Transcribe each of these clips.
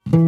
Hello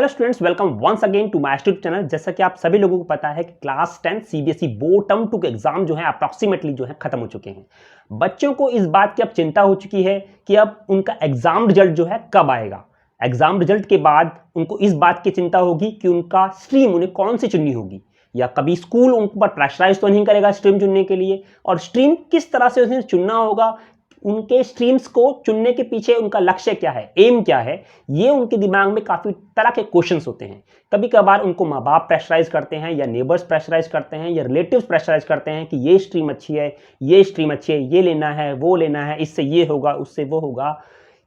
students, welcome once again to my YouTube channel. जैसा कि आप सभी लोगों को पता है कि क्लास 10 सीबीएसई बोर्ड टर्म 2 के एग्जाम जो है अप्रॉक्सीमेटली जो है खत्म हो चुके हैं। बच्चों को इस बात की अब चिंता हो चुकी है कि अब उनका एग्जाम रिजल्ट जो है कब आएगा। एग्जाम रिजल्ट के बाद उनको इस बात की चिंता होगी कि उनका स्ट्रीम उन्हें कौन सी चुननी होगी, या कभी स्कूल उन पर प्रेशराइज तो नहीं करेगा स्ट्रीम चुनने के लिए, और स्ट्रीम किस तरह से उन्हें चुनना होगा, उनके स्ट्रीम्स को चुनने के पीछे उनका लक्ष्य क्या है, एम क्या है, ये उनके दिमाग में काफी तरह के क्वेश्चंस होते हैं। कभी कभार उनको माँ बाप प्रेशराइज करते हैं, या नेबर्स प्रेशराइज करते हैं, या रिलेटिव्स प्रेशराइज करते हैं कि ये स्ट्रीम अच्छी है, ये स्ट्रीम अच्छी है, ये लेना है, वो लेना है, इससे ये होगा, उससे वो होगा।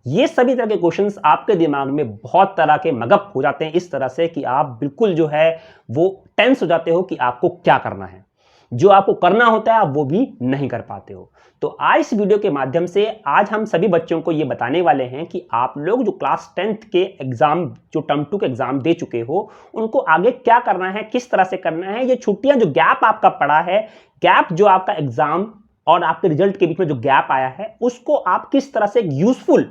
ये सभी तरह के क्वेश्चंस आपके दिमाग में बहुत तरह के मगअप हो जाते हैं, इस तरह से कि आप बिल्कुल जो है वो टेंस हो जाते हो कि आपको क्या करना है। जो आपको करना होता है आप वो भी नहीं कर पाते हो। तो आज इस वीडियो के माध्यम से आज हम सभी बच्चों को ये बताने वाले हैं कि आप लोग जो क्लास 10th के एग्जाम, जो टर्म 2 के एग्जाम दे चुके हो, उनको आगे क्या करना है, किस तरह से करना है। ये छुट्टियां, जो गैप आपका पड़ा है, गैप जो आपका एग्जाम और आपके रिजल्ट के बीच में जो गैप आया है, उसको आप किस तरह से यूजफुल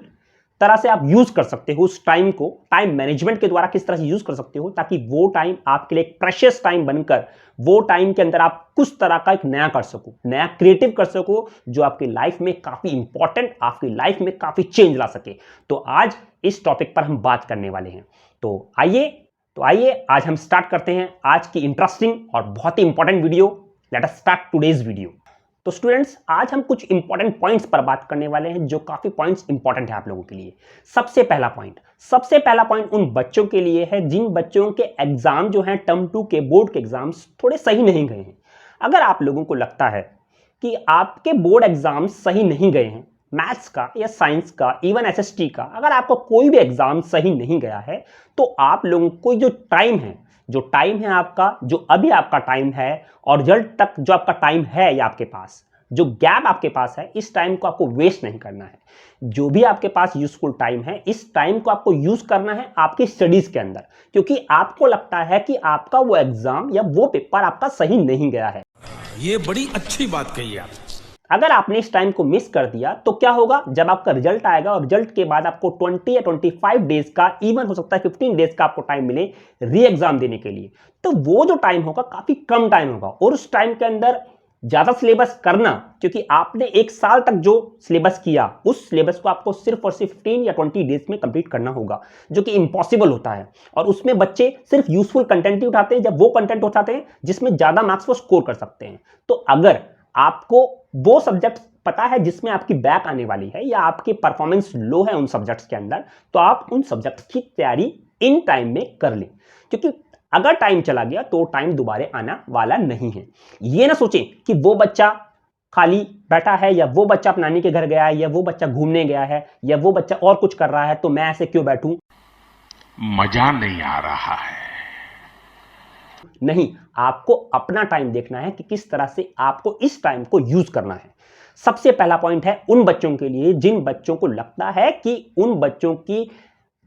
तरह से आप यूज कर सकते हो। उस टाइम को टाइम मैनेजमेंट के द्वारा किस तरह से यूज कर सकते हो, ताकि वो टाइम आपके लिए एक प्रेशियस टाइम बनकर वो टाइम के अंदर आप कुछ तरह का एक नया कर सको, नया क्रिएटिव कर सको, जो आपकी लाइफ में काफी इंपॉर्टेंट, आपकी लाइफ में काफी चेंज ला सके। तो आज इस टॉपिक पर हम बात करने वाले हैं। तो आइए आज हम स्टार्ट करते हैं आज की इंटरेस्टिंग और बहुत ही important video. Let us start today's video. तो स्टूडेंट्स, आज हम कुछ इंपॉर्टेंट पॉइंट्स पर बात करने वाले हैं, जो काफी पॉइंट्स इंपॉर्टेंट है आप लोगों के लिए। सबसे पहला पॉइंट उन बच्चों के लिए है जिन बच्चों के एग्जाम जो हैं टर्म 2 के बोर्ड के एग्जाम्स थोड़े सही नहीं गए हैं। अगर आप लोगों को लगता है कि आपके बोर्ड एग्जाम सही नहीं गए हैं, मैथ्स का या साइंस का, इवन एसएसटी का, अगर आपका कोई भी एग्जाम सही नहीं गया है, तो आप लोगों को जो टाइम है आपका, जो अभी आपका टाइम है और रिजल्ट तक जो आपका टाइम है, या आपके पास जो गैप आपके पास है, इस टाइम को आपको वेस्ट नहीं करना है। जो भी आपके पास यूजफुल टाइम है, इस टाइम को आपको यूज करना है आपकी स्टडीज के अंदर, क्योंकि आपको लगता है कि आपका वो एग्जाम या वो पेपर आपका सही नहीं गया है। ये बड़ी अच्छी बात कही आप। अगर आपने इस टाइम को मिस कर दिया तो क्या होगा, जब आपका रिजल्ट आएगा और रिजल्ट के बाद आपको 20 या 25 डेज का, इवन हो सकता है 15 डेज का आपको टाइम मिले री एग्जाम देने के लिए, तो वो जो टाइम होगा काफी कम टाइम होगा, और उस टाइम के अंदर ज्यादा सिलेबस करना, क्योंकि आपने एक साल तक जो सिलेबस किया, उस सिलेबस को आपको सिर्फ और सिर्फ 15 या 20 डेज में कंप्लीट करना होगा, जो कि इम्पॉसिबल होता है। और उसमें बच्चे सिर्फ यूजफुल कंटेंट ही उठाते हैं, जब वो कंटेंट उठाते हैं जिसमें ज्यादा मार्क्स वो स्कोर कर सकते हैं। तो अगर आपको वो सब्जेक्ट पता है जिसमें आपकी बैक आने वाली है, या आपकी परफॉर्मेंस लो है उन सब्जेक्ट्स के अंदर, तो आप उन सब्जेक्ट्स की तैयारी इन टाइम में कर लें, क्योंकि अगर टाइम चला गया तो टाइम दोबारा आना वाला नहीं है। ये ना सोचें कि वो बच्चा खाली बैठा है, या वो बच्चा अपने नानी के घर गया है, या वो बच्चा घूमने गया है, या वो बच्चा और कुछ कर रहा है, तो मैं ऐसे क्यों बैठूं। मजा नहीं आ रहा है। नहीं, आपको अपना टाइम देखना है कि किस तरह से आपको इस टाइम को यूज करना है। सबसे पहला पॉइंट है उन बच्चों के लिए जिन बच्चों को लगता है कि उन बच्चों की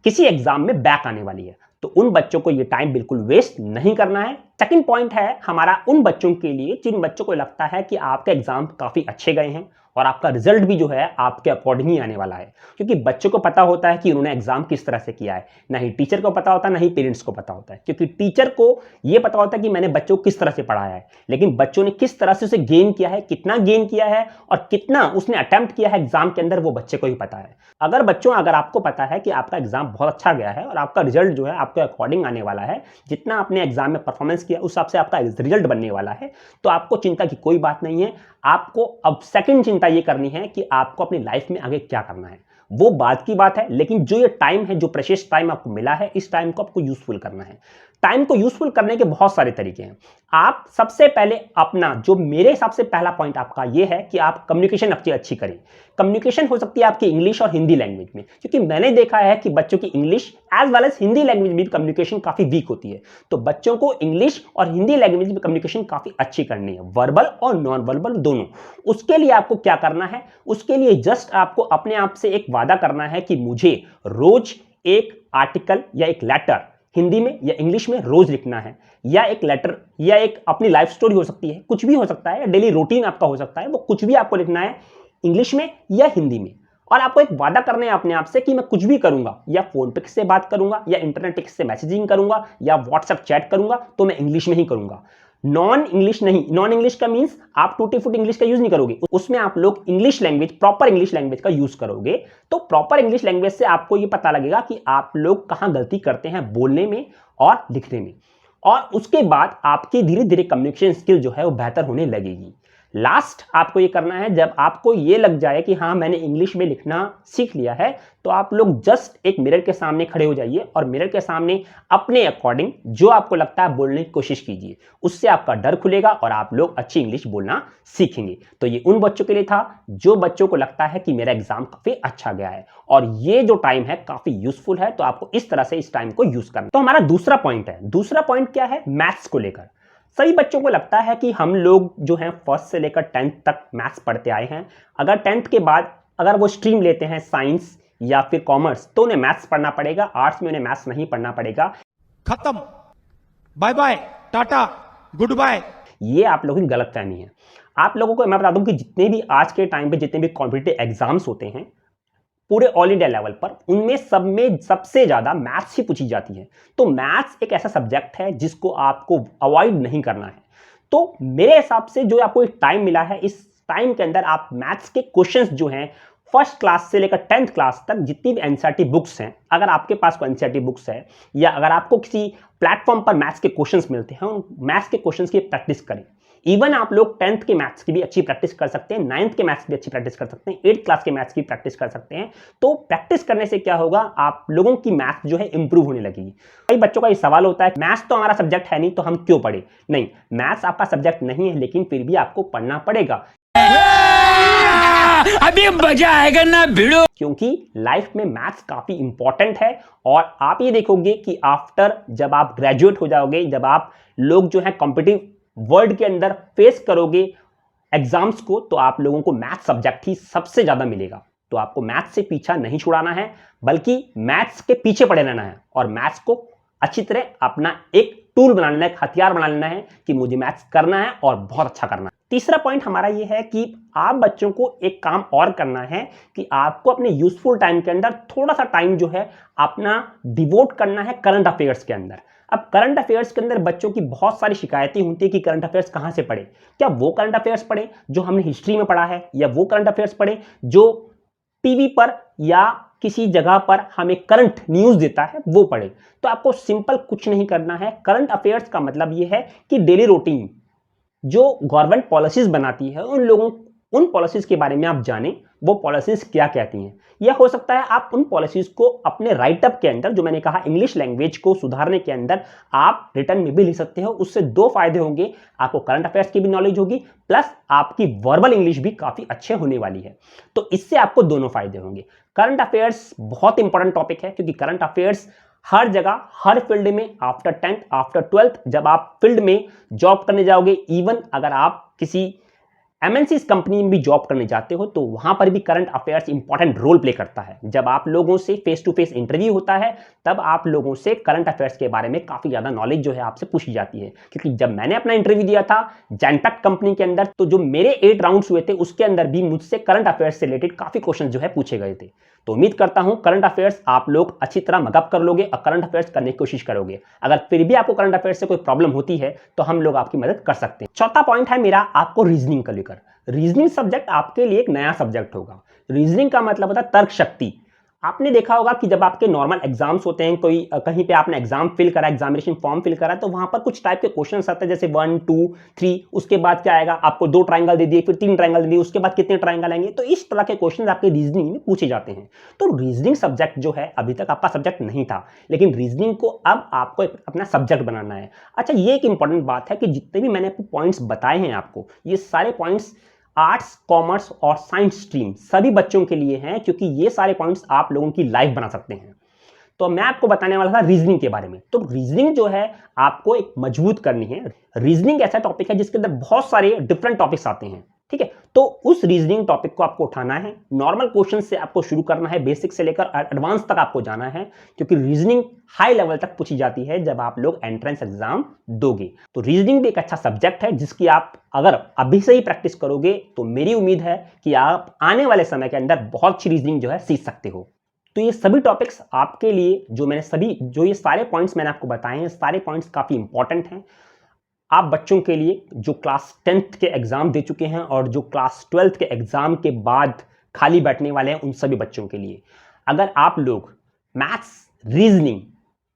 किसी एग्जाम में बैक आने वाली है, तो उन बच्चों को ये टाइम बिल्कुल वेस्ट नहीं करना है। सेकंड पॉइंट है हमारा उन बच्चों के लिए जिन बच्चों को लगता है कि आपके एग्जाम काफी अच्छे गए हैं और आपका रिजल्ट भी जो है आपके अकॉर्डिंग ही आने वाला है, क्योंकि बच्चों को पता होता है कि उन्होंने एग्जाम किस तरह से किया है। ना ही टीचर को पता होता है, ना ही पेरेंट्स को पता होता है, क्योंकि टीचर को यह पता होता है कि मैंने बच्चों को किस तरह से पढ़ाया है, लेकिन बच्चों ने किस तरह से उसे गेन किया है, कितना गेन किया है और कितना उसने अटेम्प्ट किया है एग्जाम के अंदर, वो बच्चे को ही पता है। अगर आपको पता है कि आपका एग्जाम बहुत अच्छा गया है और आपका रिजल्ट जो है आपके अकॉर्डिंग आने वाला है, जितना आपने एग्जाम में परफॉर्मेंस किया उस हिसाब से आपका रिजल्ट बनने वाला है, तो आपको चिंता की कोई बात नहीं है। आपको अब सेकंड चिंता ये करनी है कि आपको अपनी लाइफ में आगे क्या करना है। वो बात की बात है, लेकिन जो ये टाइम है, जो प्रेशियस टाइम आपको मिला है, इस टाइम को आपको यूजफुल करना है। टाइम को यूजफुल करने के बहुत सारे तरीके हैं। आप सबसे पहले अपना, जो मेरे हिसाब से पहला पॉइंट आपका ये है कि आप कम्युनिकेशन अपनी अच्छी करें। कम्युनिकेशन हो सकती है आपकी इंग्लिश और हिंदी लैंग्वेज में, क्योंकि मैंने देखा है कि बच्चों की English as well as Hindi language में कम्युनिकेशन काफी वीक होती है। तो बच्चों को इंग्लिश और हिंदी लैंग्वेज में कम्युनिकेशन काफी अच्छी करनी है, वर्बल और नॉन वर्बल दोनों। उसके लिए आपको क्या करना है, उसके लिए जस्ट आपको अपने आप से एक वादा करना है कि मुझे रोज एक आर्टिकल या एक लेटर हिंदी में या इंग्लिश में रोज लिखना है, या एक लेटर या एक अपनी लाइफ स्टोरी हो सकती है, कुछ भी हो सकता है, या डेली रूटीन आपका हो सकता है, वो कुछ भी आपको लिखना है इंग्लिश में या हिंदी में। और आपको एक वादा करना है अपने आप से कि मैं कुछ भी करूंगा, या फोन पे किससे बात करूंगा, या इंटरनेट पे किससे मैसेजिंग करूंगा, या व्हाट्सएप चैट करूंगा, तो मैं इंग्लिश में ही करूंगा, नॉन इंग्लिश नहीं। नॉन इंग्लिश का मींस आप टूटी फूटी इंग्लिश का यूज नहीं करोगे, उसमें आप लोग English language, proper English language का यूज करोगे। तो प्रॉपर इंग्लिश लैंग्वेज से आपको ये पता लगेगा कि आप लोग कहां गलती करते हैं बोलने में और लिखने में, और उसके बाद आपकी धीरे धीरे कम्युनिकेशन स्किल जो है वो बेहतर होने लगेगी। लास्ट आपको ये करना है, जब आपको ये लग जाए कि हाँ मैंने इंग्लिश में लिखना सीख लिया है, तो आप लोग जस्ट एक मिरर के सामने खड़े हो जाइए और मिरर के सामने अपने अकॉर्डिंग जो आपको लगता है बोलने की कोशिश कीजिए। उससे आपका डर खुलेगा और आप लोग अच्छी इंग्लिश बोलना सीखेंगे। तो ये उन बच्चों के लिए था जो बच्चों को लगता है कि मेरा एग्जाम काफी अच्छा गया है और ये जो टाइम है काफी यूजफुल है, तो आपको इस तरह से इस टाइम को यूज करना। तो हमारा दूसरा पॉइंट है, दूसरा पॉइंट क्या है, मैथ्स को लेकर। सभी बच्चों को लगता है कि हम लोग जो हैं फर्स्ट से लेकर 10th तक मैथ्स पढ़ते आए हैं, अगर 10th के बाद अगर वो स्ट्रीम लेते हैं साइंस या फिर कॉमर्स, तो उन्हें मैथ्स पढ़ना पड़ेगा, आर्ट्स में उन्हें मैथ्स नहीं पढ़ना पड़ेगा। खत्म, bye bye, tata, good bye. ये आप लोगों की गलतफहमी है। आप लोगों को मैं बता दूं कि जितने भी आज के टाइम पे जितने भी कॉम्पिटिटिव एग्जाम्स होते हैं पूरे ऑल इंडिया लेवल पर, उनमें सब में सबसे ज्यादा मैथ्स ही पूछी जाती है। तो मैथ्स एक ऐसा सब्जेक्ट है जिसको आपको अवॉइड नहीं करना है। तो मेरे हिसाब से जो आपको एक टाइम मिला है, इस टाइम के अंदर आप मैथ्स के क्वेश्चंस जो हैं फर्स्ट क्लास से लेकर 10th क्लास तक जितनी भी एनसीईआरटी बुक्स हैं, अगर आपके पास कोई एनसीईआरटी बुक्स है या अगर आपको किसी प्लेटफॉर्म पर मैथ्स के क्वेश्चंस मिलते हैं, उन मैथ्स के क्वेश्चंस की प्रैक्टिस करें। इवन आप लोग 10th के मैथ्स की भी अच्छी प्रैक्टिस कर सकते हैं, 9th के मैथ्स की भी अच्छी प्रैक्टिस कर सकते हैं, 8th क्लास के मैथ्स की प्रैक्टिस कर सकते हैं। तो प्रैक्टिस करने से क्या होगा, आप लोगों की मैथ्स जो है इंप्रूव होने लगेगी। कई बच्चों का ये सवाल होता है मैथ्स तो हमारा सब्जेक्ट है नहीं तो हम क्यों पढ़े। नहीं, मैथ्स आपका सब्जेक्ट नहीं है, लेकिन फिर भी आपको पढ़ना पड़ेगा। अभी मजा आएगा ना भिड़ो, क्योंकि लाइफ में मैथ्स काफी इंपॉर्टेंट है। और आप ये देखोगे कि आफ्टर जब आप ग्रेजुएट हो जाओगे, जब आप लोग जो है कॉम्पिटिटिव वर्ल्ड के अंदर फेस करोगे एग्जाम्स को, तो आप लोगों को मैथ्स सब्जेक्ट ही सबसे ज्यादा मिलेगा। तो आपको मैथ्स से पीछा नहीं छुड़ाना है, बल्कि मैथ्स के पीछे पड़े रहना है और मैथ्स को अच्छी तरह अपना एक टूल बना लेना है, एक हथियार बना लेना है कि मुझे मैथ्स करना है और बहुत अच्छा करना है। तीसरा पॉइंट हमारा ये है कि आप बच्चों को एक काम और करना है कि आपको अपने यूजफुल टाइम के अंदर थोड़ा सा टाइम जो है अपना डिवोट करना है करंट अफेयर्स के अंदर। अब करंट अफेयर्स के अंदर बच्चों की बहुत सारी शिकायतें होती है कि करंट अफेयर्स कहां से पढ़े। क्या वो करंट अफेयर्स पढ़े जो हमने हिस्ट्री में पढ़ा है, या वो करंट अफेयर्स पढ़े जो टीवी पर या किसी जगह पर हमें करंट न्यूज देता है वो पढ़े। तो आपको सिंपल कुछ नहीं करना है। करंट अफेयर्स का मतलब ये है कि डेली रूटीन जो गवर्नमेंट पॉलिसीज बनाती है उन पॉलिसीज के बारे में आप जानें, वो पॉलिसीज क्या कहती हैं। यह हो सकता है आप उन पॉलिसीज को अपने राइटअप के अंदर, जो मैंने कहा इंग्लिश लैंग्वेज को सुधारने के अंदर, आप रिटर्न में भी लिख सकते हो। उससे दो फायदे होंगे, आपको करंट अफेयर्स की भी नॉलेज होगी, प्लस आपकी वर्बल इंग्लिश भी काफी अच्छे होने वाली है। तो इससे आपको दोनों फायदे होंगे। करंट अफेयर्स बहुत इंपॉर्टेंट टॉपिक है, क्योंकि करंट अफेयर्स हर जगह हर फील्ड में आफ्टर 10th आफ्टर 12th जब आप फील्ड में जॉब करने जाओगे, इवन अगर आप किसी एमएनसीज कंपनी में भी जॉब करने जाते हो, तो वहां पर भी current affairs important role play करता है। जब आप लोगों से फेस टू फेस इंटरव्यू होता है, तब आप लोगों से करंट अफेयर्स के बारे में काफी ज्यादा नॉलेज जो है आपसे पूछी जाती है। क्योंकि जब मैंने अपना इंटरव्यू दिया था जैनपैक्ट कंपनी के अंदर, तो जो मेरे 8 राउंड्स हुए थे उसके अंदर भी मुझसे करंट अफेयर्स से रिलेटेड काफी क्वेश्चन जो है पूछे गए थे। तो उम्मीद करता हूं करंट अफेयर्स आप लोग अच्छी तरह मगअप कर लोगे और करंट अफेयर्स करने की कोशिश करोगे। अगर फिर भी आपको करंट अफेयर्स से कोई प्रॉब्लम होती है तो हम लोग आपकी मदद कर सकते हैं। चौथा पॉइंट है मेरा आपको रीजनिंग को लेकर। रीजनिंग सब्जेक्ट आपके लिए एक नया सब्जेक्ट होगा। रीजनिंग का मतलब होता है तर्क शक्ति। आपने देखा होगा कि जब आपके नॉर्मल एग्जाम्स होते हैं, कोई कहीं पे आपने एग्जाम फिल करा, एग्जामिनेशन फॉर्म फिल करा, तो वहां पर कुछ टाइप के क्वेश्चंस आते हैं, जैसे 1 2 3, उसके बाद क्या आएगा, आपको 2 ट्रायंगल दे दिए, फिर 3 ट्रायंगल दे दिए, उसके बाद कितने ट्रायंगल आएंगे। तो इस तरह के क्वेश्चन आपके रीजनिंग में पूछे जाते हैं। तो रीजनिंग सब्जेक्ट जो है अभी तक आपका सब्जेक्ट नहीं था, लेकिन रीजनिंग को अब आपको अपना सब्जेक्ट बनाना है। अच्छा, ये एक इंपॉर्टेंट बात है कि जितने भी मैंने पॉइंट्स बताए हैं आपको, ये सारे पॉइंट्स आर्ट्स, कॉमर्स और साइंस स्ट्रीम सभी बच्चों के लिए हैं, क्योंकि ये सारे पॉइंट्स आप लोगों की लाइफ बना सकते हैं। तो मैं आपको बताने वाला था रीजनिंग के बारे में। तो रीजनिंग जो है आपको एक मजबूत करनी है। रीजनिंग ऐसा टॉपिक है जिसके अंदर बहुत सारे डिफरेंट टॉपिक्स आते हैं। ठीक है। तो उस रीजनिंग टॉपिक को आपको उठाना है, नॉर्मल क्वेश्चन से आपको शुरू करना है, बेसिक से लेकर एडवांस तक आपको जाना है, क्योंकि रीजनिंग हाई लेवल तक पूछी जाती है जब आप लोग एंट्रेंस एग्जाम दोगे। तो रीजनिंग भी एक अच्छा सब्जेक्ट है जिसकी आप अगर अभी से ही प्रैक्टिस करोगे तो मेरी उम्मीद है कि आप आने वाले समय के अंदर बहुत अच्छी रीजनिंग जो है सीख सकते हो। तो ये सभी टॉपिक्स आपके लिए जो ये सारे पॉइंट्स मैंने आपको बताए हैं, सारे पॉइंट्स काफी इंपॉर्टेंट हैं आप बच्चों के लिए जो क्लास 10th के एग्जाम दे चुके हैं और जो क्लास 12th के एग्जाम के बाद खाली बैठने वाले हैं, उन सभी बच्चों के लिए। अगर आप लोग मैथ्स, रीजनिंग,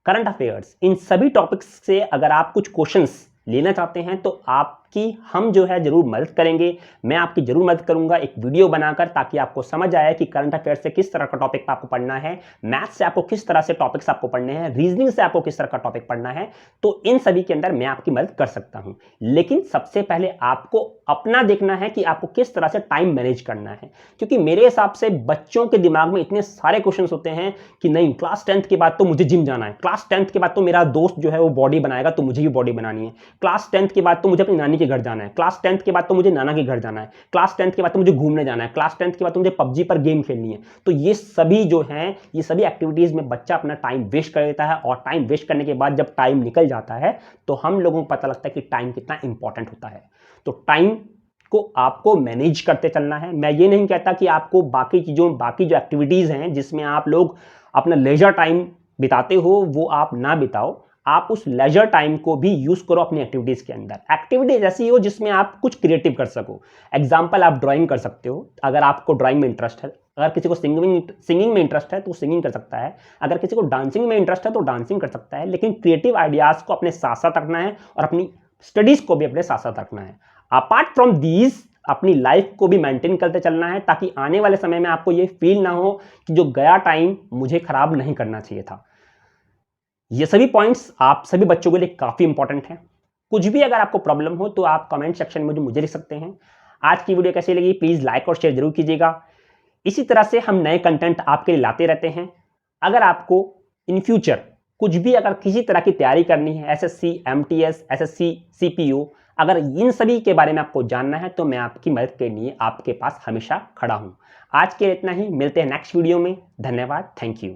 करंट अफेयर्स, इन सभी टॉपिक्स से अगर आप कुछ क्वेश्चंस लेना चाहते हैं तो आपकी हम जो है जरूर मदद करेंगे। मैं आपकी जरूर मदद करूंगा एक वीडियो बनाकर, ताकि आपको समझ आए कि करंट अफेयर्स से किस तरह का टॉपिक आपको पढ़ना है, मैथ्स से आपको किस तरह से टॉपिक्स आपको पढ़ने हैं, रीजनिंग से आपको किस तरह का टॉपिक पढ़ना है। तो इन सभी के अंदर मैं आपकी मदद कर सकता हूं, लेकिन सबसे पहले आपको अपना देखना है कि आपको किस तरह से टाइम मैनेज करना है। क्योंकि मेरे हिसाब से बच्चों के दिमाग में इतने सारे क्वेश्चंस होते हैं कि नहीं, क्लास 10th के बाद तो मुझे जिम जाना है, क्लास 10th के बाद तो मेरा दोस्त जो है वो बॉडी बनाएगा तो मुझे भी बॉडी बनानी है, क्लास 10th के बाद तो मुझे अपनी नानी के घर जाना है, क्लास 10th के बाद तो मुझे नाना के घर जाना है, क्लास 10th के बाद तो मुझे घूमने जाना है, क्लास 10th के बाद तो मुझे पबजी पर गेम खेलनी है। तो ये सभी जो हैं, ये सभी एक्टिविटीज में बच्चा अपना टाइम वेस्ट कर देता है, और टाइम वेस्ट करने के बाद जब टाइम निकल जाता है तो हम लोगों को पता लगता है कि टाइम कितना इंपॉर्टेंट होता है। तो टाइम को आपको मैनेज करते चलना है। मैं ये नहीं कहता कि आपको बाकी जो एक्टिविटीज हैं जिसमें आप लोग अपना लेजर टाइम बिताते हो वो आप ना बिताओ, आप उस लेजर टाइम को भी यूज करो अपनी एक्टिविटीज के अंदर। एक्टिविटीज ऐसी हो जिसमें आप कुछ क्रिएटिव कर सको। एग्जाम्पल, आप ड्राइंग कर सकते हो अगर आपको ड्राइंग में इंटरेस्ट है, अगर किसी को सिंगिंग में इंटरेस्ट है तो सिंगिंग कर सकता है, अगर किसी को डांसिंग में इंटरेस्ट है तो डांसिंग कर सकता है। लेकिन क्रिएटिव आइडियाज को अपने साथ साथ रखना है और अपनी स्टडीज को भी अपने साथ साथ रखना है। अपार्ट फ्रॉम दीज अपनी लाइफ को भी मेंटेन करते चलना है, ताकि आने वाले समय में आपको ये फील ना हो कि जो गया टाइम मुझे खराब नहीं करना चाहिए था। ये सभी पॉइंट्स आप सभी बच्चों के लिए काफी इंपॉर्टेंट हैं। कुछ भी अगर आपको प्रॉब्लम हो तो आप कमेंट सेक्शन में मुझे लिख सकते हैं। आज की वीडियो कैसी लगी प्लीज लाइक और शेयर जरूर कीजिएगा। इसी तरह से हम नए कंटेंट आपके लिए लाते रहते हैं। अगर आपको इन फ्यूचर कुछ भी अगर किसी तरह की तैयारी करनी है, एसएससी, एमटीएस, एसएससी, सीपीओ, अगर इन सभी के बारे में आपको जानना है तो मैं आपकी मदद के लिए आपके पास हमेशा खड़ा हूं। आज के लिए इतना ही, मिलते हैं नेक्स्ट वीडियो में। धन्यवाद, थैंक यू।